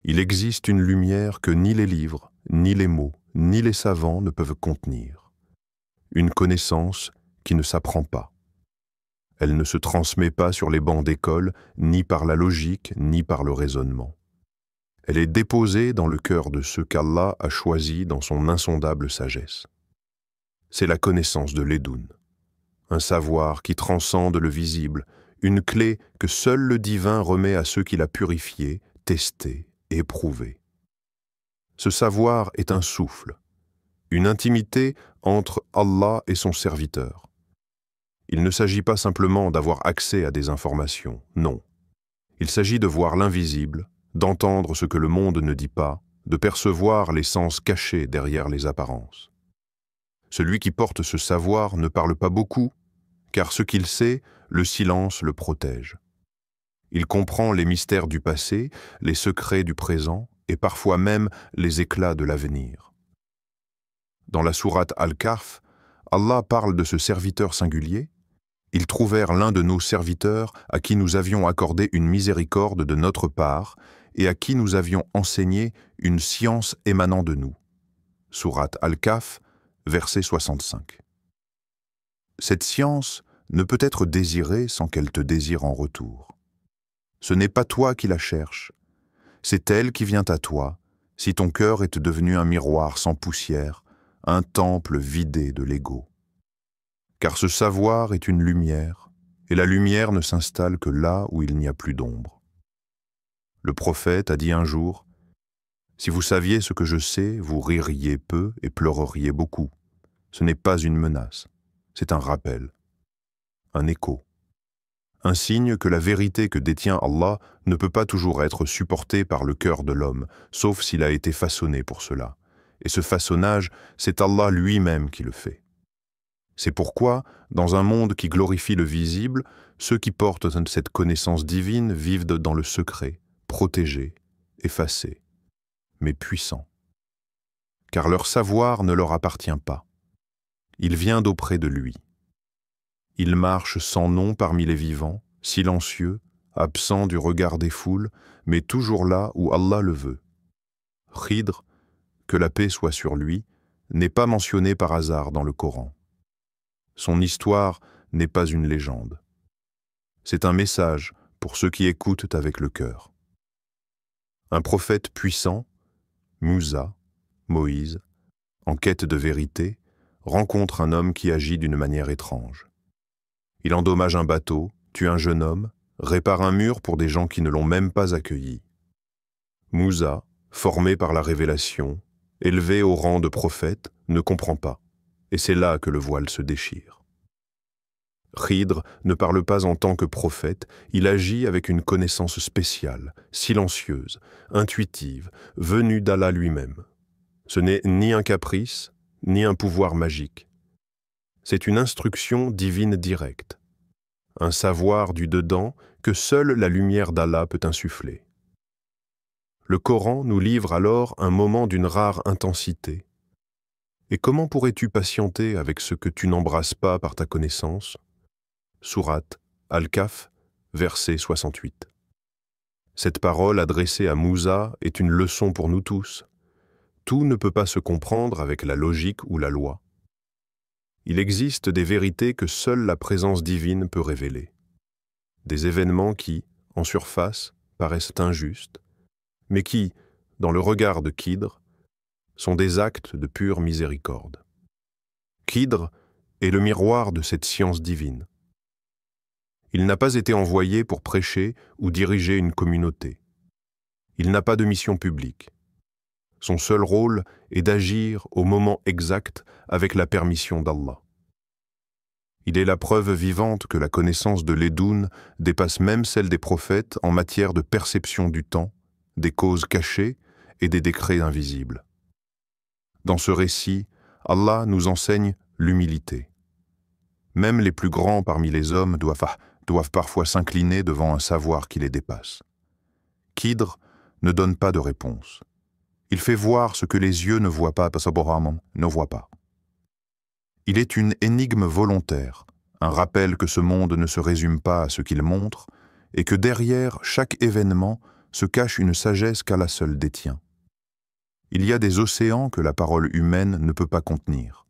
Il existe une lumière que ni les livres, ni les mots, ni les savants ne peuvent contenir. Une connaissance qui ne s'apprend pas. Elle ne se transmet pas sur les bancs d'école, ni par la logique, ni par le raisonnement. Elle est déposée dans le cœur de ceux qu'Allah a choisis dans son insondable sagesse. C'est la connaissance de l'Edoun, un savoir qui transcende le visible, une clé que seul le divin remet à ceux qu'il a purifiés, testés, éprouvés. Ce savoir est un souffle, une intimité entre Allah et son serviteur. Il ne s'agit pas simplement d'avoir accès à des informations, non. Il s'agit de voir l'invisible, d'entendre ce que le monde ne dit pas, de percevoir les sens cachés derrière les apparences. Celui qui porte ce savoir ne parle pas beaucoup, car ce qu'il sait, le silence le protège. Il comprend les mystères du passé, les secrets du présent et parfois même les éclats de l'avenir. Dans la sourate Al-Kahf, Allah parle de ce serviteur singulier. Ils trouvèrent l'un de nos serviteurs à qui nous avions accordé une miséricorde de notre part et à qui nous avions enseigné une science émanant de nous. Sourate Al-Kahf, verset 65. Cette science ne peut être désirée sans qu'elle te désire en retour. Ce n'est pas toi qui la cherches, c'est elle qui vient à toi, si ton cœur est devenu un miroir sans poussière, un temple vidé de l'ego. Car ce savoir est une lumière, et la lumière ne s'installe que là où il n'y a plus d'ombre. Le prophète a dit un jour, « Si vous saviez ce que je sais, vous ririez peu et pleureriez beaucoup. Ce n'est pas une menace, c'est un rappel, un écho. Un signe que la vérité que détient Allah ne peut pas toujours être supportée par le cœur de l'homme, sauf s'il a été façonné pour cela. Et ce façonnage, c'est Allah lui-même qui le fait. C'est pourquoi, dans un monde qui glorifie le visible, ceux qui portent cette connaissance divine vivent dans le secret, protégés, effacés, mais puissants. Car leur savoir ne leur appartient pas. Il vient d'auprès de lui. Il marche sans nom parmi les vivants, silencieux, absent du regard des foules, mais toujours là où Allah le veut. Khidr, que la paix soit sur lui, n'est pas mentionné par hasard dans le Coran. Son histoire n'est pas une légende. C'est un message pour ceux qui écoutent avec le cœur. Un prophète puissant, Moussa, Moïse, en quête de vérité, rencontre un homme qui agit d'une manière étrange. Il endommage un bateau, tue un jeune homme, répare un mur pour des gens qui ne l'ont même pas accueilli. Moussa, formé par la révélation, élevé au rang de prophète, ne comprend pas, et c'est là que le voile se déchire. Khidr ne parle pas en tant que prophète, il agit avec une connaissance spéciale, silencieuse, intuitive, venue d'Allah lui-même. Ce n'est ni un caprice, ni un pouvoir magique. C'est une instruction divine directe, un savoir du dedans que seule la lumière d'Allah peut insuffler. Le Coran nous livre alors un moment d'une rare intensité. Et comment pourrais-tu patienter avec ce que tu n'embrasses pas par ta connaissance? Sourate Al-Kahf, verset 68. Cette parole adressée à Moussa est une leçon pour nous tous. Tout ne peut pas se comprendre avec la logique ou la loi. Il existe des vérités que seule la présence divine peut révéler. Des événements qui, en surface, paraissent injustes, mais qui, dans le regard de Khidr, sont des actes de pure miséricorde. Khidr est le miroir de cette science divine. Il n'a pas été envoyé pour prêcher ou diriger une communauté. Il n'a pas de mission publique. Son seul rôle est d'agir au moment exact avec la permission d'Allah. Il est la preuve vivante que la connaissance de l'Edoun dépasse même celle des prophètes en matière de perception du temps, des causes cachées et des décrets invisibles. Dans ce récit, Allah nous enseigne l'humilité. Même les plus grands parmi les hommes doivent parfois s'incliner devant un savoir qui les dépasse. Khidr ne donne pas de réponse. Il fait voir ce que les yeux ne voient pas, ne voient pas. Il est une énigme volontaire, un rappel que ce monde ne se résume pas à ce qu'il montre et que derrière chaque événement se cache une sagesse qu'Allah seul détient. Il y a des océans que la parole humaine ne peut pas contenir,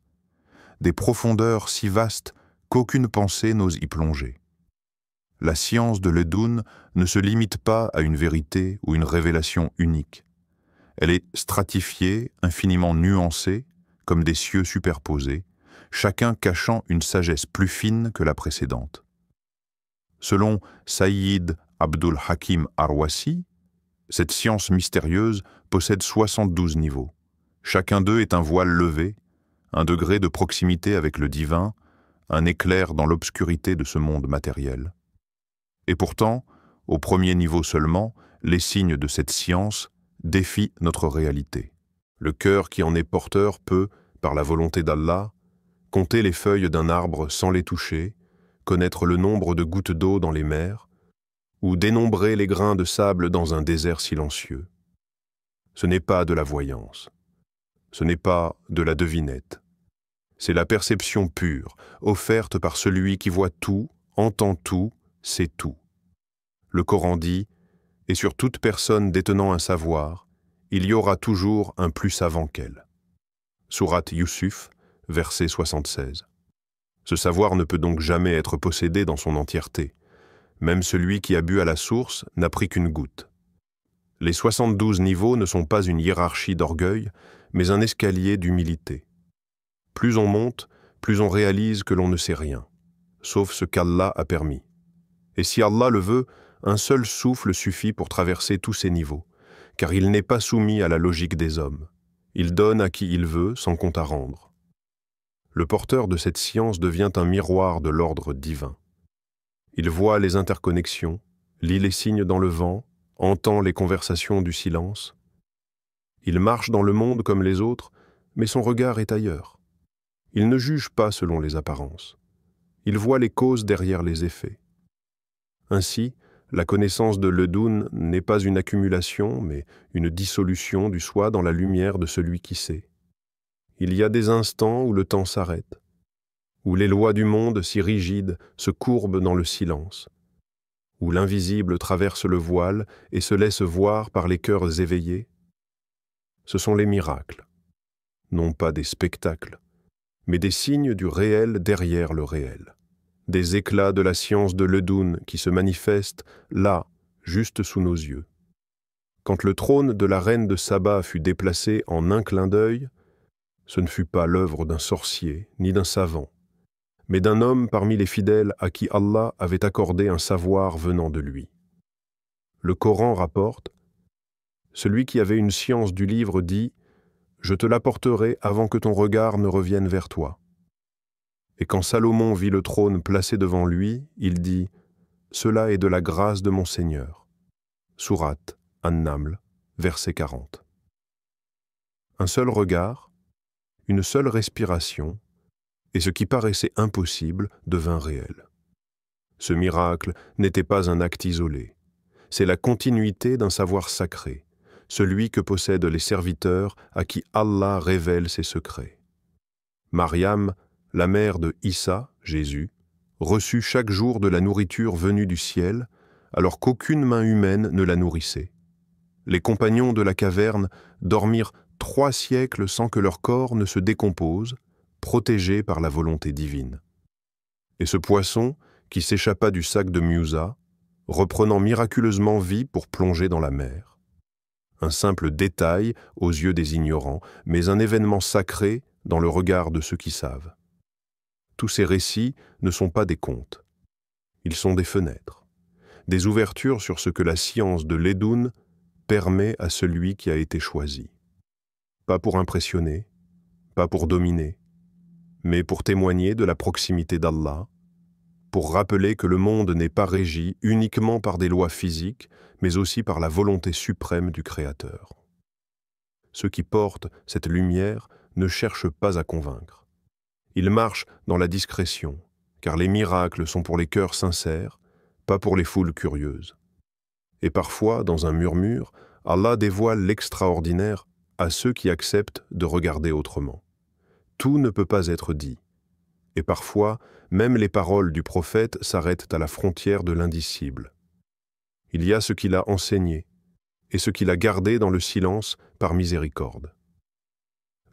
des profondeurs si vastes qu'aucune pensée n'ose y plonger. La science de Ledun ne se limite pas à une vérité ou une révélation unique. Elle est stratifiée, infiniment nuancée, comme des cieux superposés, chacun cachant une sagesse plus fine que la précédente. Selon Sayyid Abdul Hakim Arwasi, cette science mystérieuse possède 72 niveaux. Chacun d'eux est un voile levé, un degré de proximité avec le divin, un éclair dans l'obscurité de ce monde matériel. Et pourtant, au premier niveau seulement, les signes de cette science défient notre réalité. Le cœur qui en est porteur peut, par la volonté d'Allah, compter les feuilles d'un arbre sans les toucher, connaître le nombre de gouttes d'eau dans les mers, ou dénombrer les grains de sable dans un désert silencieux. Ce n'est pas de la voyance, ce n'est pas de la devinette. C'est la perception pure, offerte par celui qui voit tout, entend tout, sait tout. Le Coran dit « Et sur toute personne détenant un savoir, il y aura toujours un plus savant qu'elle. » Sourate Yusuf, verset 76. Ce savoir ne peut donc jamais être possédé dans son entièreté. Même celui qui a bu à la source n'a pris qu'une goutte. Les 72 niveaux ne sont pas une hiérarchie d'orgueil, mais un escalier d'humilité. Plus on monte, plus on réalise que l'on ne sait rien, sauf ce qu'Allah a permis. Et si Allah le veut, un seul souffle suffit pour traverser tous ces niveaux, car il n'est pas soumis à la logique des hommes. Il donne à qui il veut, sans compte à rendre. Le porteur de cette science devient un miroir de l'ordre divin. Il voit les interconnexions, lit les signes dans le vent, entend les conversations du silence. Il marche dans le monde comme les autres, mais son regard est ailleurs. Il ne juge pas selon les apparences. Il voit les causes derrière les effets. Ainsi, la connaissance de Ledun n'est pas une accumulation, mais une dissolution du soi dans la lumière de celui qui sait. Il y a des instants où le temps s'arrête, où les lois du monde si rigides se courbent dans le silence, où l'invisible traverse le voile et se laisse voir par les cœurs éveillés. Ce sont les miracles, non pas des spectacles, mais des signes du réel derrière le réel, des éclats de la science de Ledun qui se manifestent là, juste sous nos yeux. Quand le trône de la reine de Saba fut déplacé en un clin d'œil, ce ne fut pas l'œuvre d'un sorcier ni d'un savant, mais d'un homme parmi les fidèles à qui Allah avait accordé un savoir venant de lui. Le Coran rapporte « Celui qui avait une science du livre dit « Je te l'apporterai avant que ton regard ne revienne vers toi. » Et quand Salomon vit le trône placé devant lui, il dit « Cela est de la grâce de mon Seigneur. » Sourate An-Naml, verset 40. Un seul regard, une seule respiration, et ce qui paraissait impossible devint réel. Ce miracle n'était pas un acte isolé. C'est la continuité d'un savoir sacré, celui que possèdent les serviteurs à qui Allah révèle ses secrets. Mariam, la mère de Issa, Jésus, reçut chaque jour de la nourriture venue du ciel, alors qu'aucune main humaine ne la nourrissait. Les compagnons de la caverne dormirent 3 siècles sans que leur corps ne se décompose, protégés par la volonté divine. Et ce poisson, qui s'échappa du sac de Musa, reprenant miraculeusement vie pour plonger dans la mer. Un simple détail aux yeux des ignorants, mais un événement sacré dans le regard de ceux qui savent. Tous ces récits ne sont pas des contes. Ils sont des fenêtres, des ouvertures sur ce que la science de Ledun permet à celui qui a été choisi. Pas pour impressionner, pas pour dominer, mais pour témoigner de la proximité d'Allah, pour rappeler que le monde n'est pas régi uniquement par des lois physiques, mais aussi par la volonté suprême du Créateur. Ceux qui portent cette lumière ne cherchent pas à convaincre. Ils marchent dans la discrétion, car les miracles sont pour les cœurs sincères, pas pour les foules curieuses. Et parfois, dans un murmure, Allah dévoile l'extraordinaire à ceux qui acceptent de regarder autrement. Tout ne peut pas être dit. Et parfois, même les paroles du prophète s'arrêtent à la frontière de l'indicible. Il y a ce qu'il a enseigné, et ce qu'il a gardé dans le silence par miséricorde.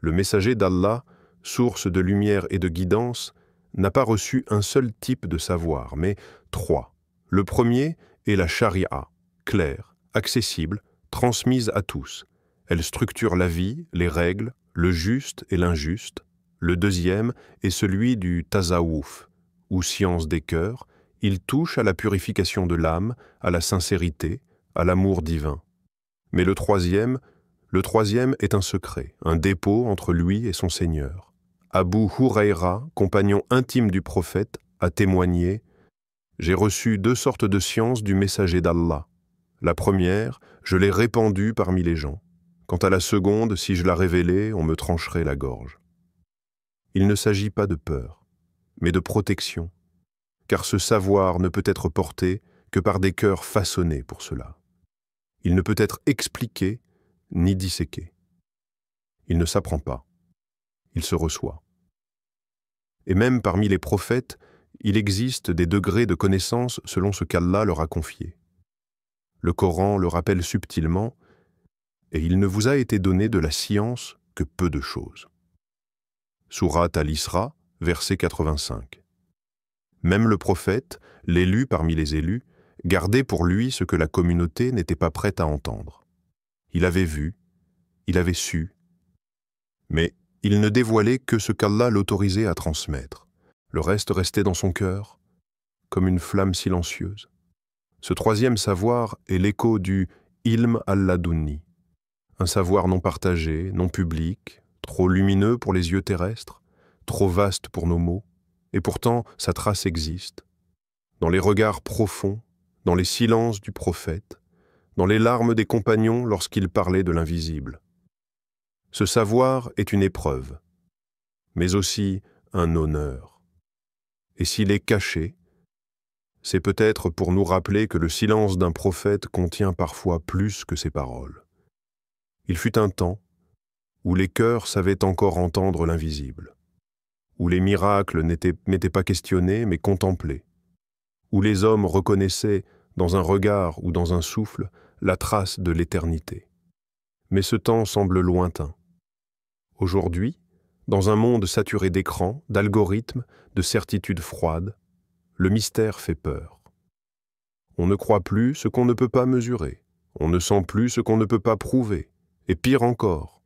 Le messager d'Allah, source de lumière et de guidance, n'a pas reçu un seul type de savoir, mais 3. Le premier est la charia, claire, accessible, transmise à tous. Elle structure la vie, les règles, le juste et l'injuste. Le deuxième est celui du tasawwuf, ou science des cœurs. Il touche à la purification de l'âme, à la sincérité, à l'amour divin. Mais le troisième est un secret, un dépôt entre lui et son Seigneur. Abu Huraïra, compagnon intime du prophète, a témoigné « J'ai reçu 2 sortes de sciences du messager d'Allah. La première, je l'ai répandue parmi les gens. Quant à la seconde, si je la révélais, on me trancherait la gorge. » Il ne s'agit pas de peur, mais de protection, car ce savoir ne peut être porté que par des cœurs façonnés pour cela. Il ne peut être expliqué ni disséqué. Il ne s'apprend pas, il se reçoit. Et même parmi les prophètes, il existe des degrés de connaissance selon ce qu'Allah leur a confié. Le Coran le rappelle subtilement, et il ne vous a été donné de la science que peu de choses. Sourate Al-Isra, verset 85. Même le prophète, l'élu parmi les élus, gardait pour lui ce que la communauté n'était pas prête à entendre. Il avait vu, il avait su, mais il ne dévoilait que ce qu'Allah l'autorisait à transmettre. Le reste restait dans son cœur, comme une flamme silencieuse. Ce troisième savoir est l'écho du ilm al-ladunni, un savoir non partagé, non public, trop lumineux pour les yeux terrestres, trop vaste pour nos mots, et pourtant sa trace existe, dans les regards profonds, dans les silences du prophète, dans les larmes des compagnons lorsqu'ils parlaient de l'invisible. Ce savoir est une épreuve, mais aussi un honneur. Et s'il est caché, c'est peut-être pour nous rappeler que le silence d'un prophète contient parfois plus que ses paroles. Il fut un temps où les cœurs savaient encore entendre l'invisible, où les miracles n'étaient pas questionnés mais contemplés, où les hommes reconnaissaient dans un regard ou dans un souffle la trace de l'éternité. Mais ce temps semble lointain. Aujourd'hui, dans un monde saturé d'écrans, d'algorithmes, de certitudes froides, le mystère fait peur. On ne croit plus ce qu'on ne peut pas mesurer, on ne sent plus ce qu'on ne peut pas prouver, et pire encore,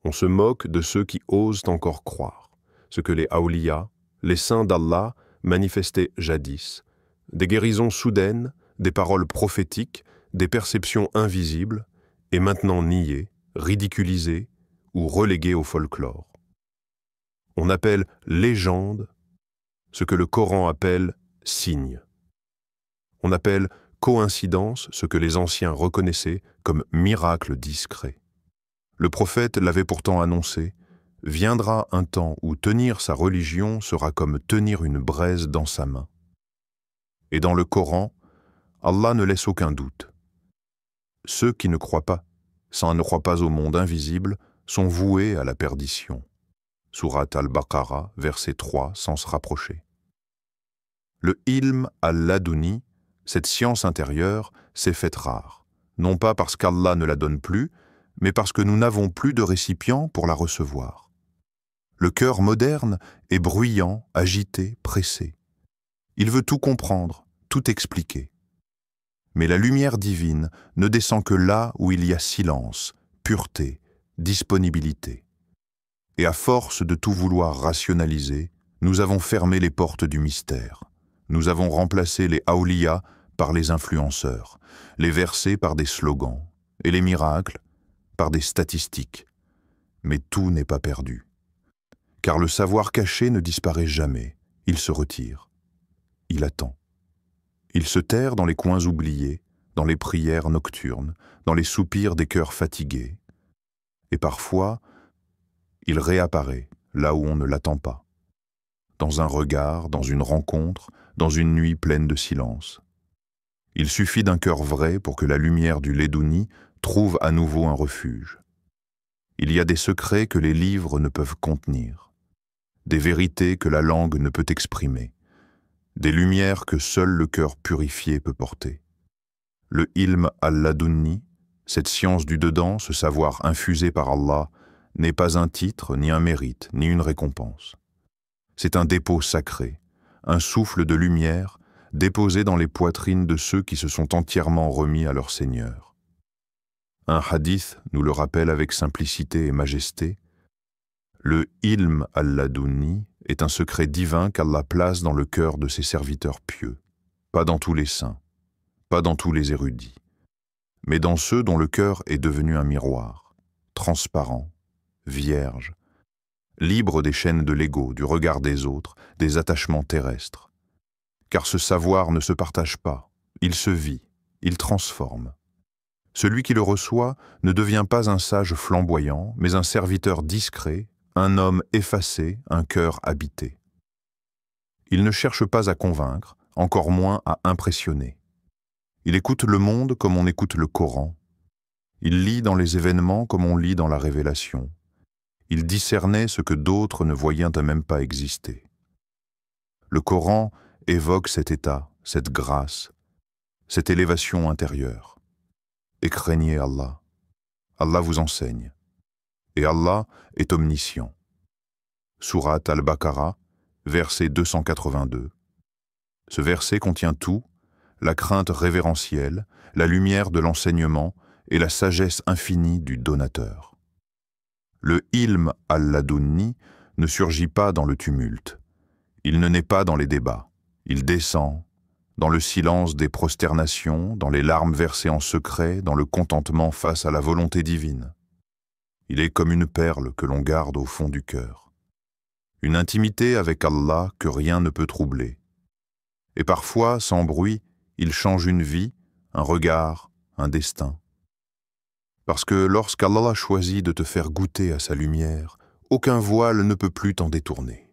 on se moque de ceux qui osent encore croire, ce que les awliya, les saints d'Allah, manifestaient jadis, des guérisons soudaines, des paroles prophétiques, des perceptions invisibles, et maintenant niées, ridiculisées ou reléguées au folklore. On appelle légende ce que le Coran appelle signe. On appelle coïncidence ce que les anciens reconnaissaient comme miracle discret. Le prophète l'avait pourtant annoncé, viendra un temps où tenir sa religion sera comme tenir une braise dans sa main. Et dans le Coran, Allah ne laisse aucun doute. Ceux qui ne croient pas, ne croient pas au monde invisible, sont voués à la perdition. Sourate Al-Baqarah, verset 3, sans se rapprocher. Le ilm al-laduni, cette science intérieure, s'est faite rare, non pas parce qu'Allah ne la donne plus, mais parce que nous n'avons plus de récipient pour la recevoir. Le cœur moderne est bruyant, agité, pressé. Il veut tout comprendre, tout expliquer. Mais la lumière divine ne descend que là où il y a silence, pureté, disponibilité. Et à force de tout vouloir rationaliser, nous avons fermé les portes du mystère. Nous avons remplacé les awliya par les influenceurs, les versets par des slogans, et les miracles par des statistiques. Mais tout n'est pas perdu. Car le savoir caché ne disparaît jamais, il se retire. Il attend. Il se terre dans les coins oubliés, dans les prières nocturnes, dans les soupirs des cœurs fatigués. Et parfois, il réapparaît là où on ne l'attend pas. Dans un regard, dans une rencontre, dans une nuit pleine de silence. Il suffit d'un cœur vrai pour que la lumière du Leduni trouve à nouveau un refuge. Il y a des secrets que les livres ne peuvent contenir, des vérités que la langue ne peut exprimer, des lumières que seul le cœur purifié peut porter. Le ilm al-ladunni, Cette science du dedans, ce savoir infusé par Allah, n'est pas un titre, ni un mérite, ni une récompense. C'est un dépôt sacré, un souffle de lumière déposé dans les poitrines de ceux qui se sont entièrement remis à leur Seigneur. Un hadith nous le rappelle avec simplicité et majesté. Le ilm al-ladunni est un secret divin qu'Allah place dans le cœur de ses serviteurs pieux, pas dans tous les saints, pas dans tous les érudits, mais dans ceux dont le cœur est devenu un miroir, transparent, vierge, libre des chaînes de l'ego, du regard des autres, des attachements terrestres. Car ce savoir ne se partage pas, il se vit, il transforme. Celui qui le reçoit ne devient pas un sage flamboyant, mais un serviteur discret, un homme effacé, un cœur habité. Il ne cherche pas à convaincre, encore moins à impressionner. Il écoute le monde comme on écoute le Coran. Il lit dans les événements comme on lit dans la révélation. Il discernait ce que d'autres ne voyaient même pas exister. Le Coran évoque cet état, cette grâce, cette élévation intérieure. Et craignez Allah. Allah vous enseigne. Et Allah est omniscient. Sourate Al-Baqarah, verset 282. Ce verset contient tout, la crainte révérentielle, la lumière de l'enseignement et la sagesse infinie du donateur. Le ilm al-ladunni ne surgit pas dans le tumulte. Il ne naît pas dans les débats. Il descend dans le silence des prosternations, dans les larmes versées en secret, dans le contentement face à la volonté divine. Il est comme une perle que l'on garde au fond du cœur. Une intimité avec Allah que rien ne peut troubler. Et parfois, sans bruit, il change une vie, un regard, un destin. Parce que lorsqu'Allah choisit de te faire goûter à sa lumière, aucun voile ne peut plus t'en détourner.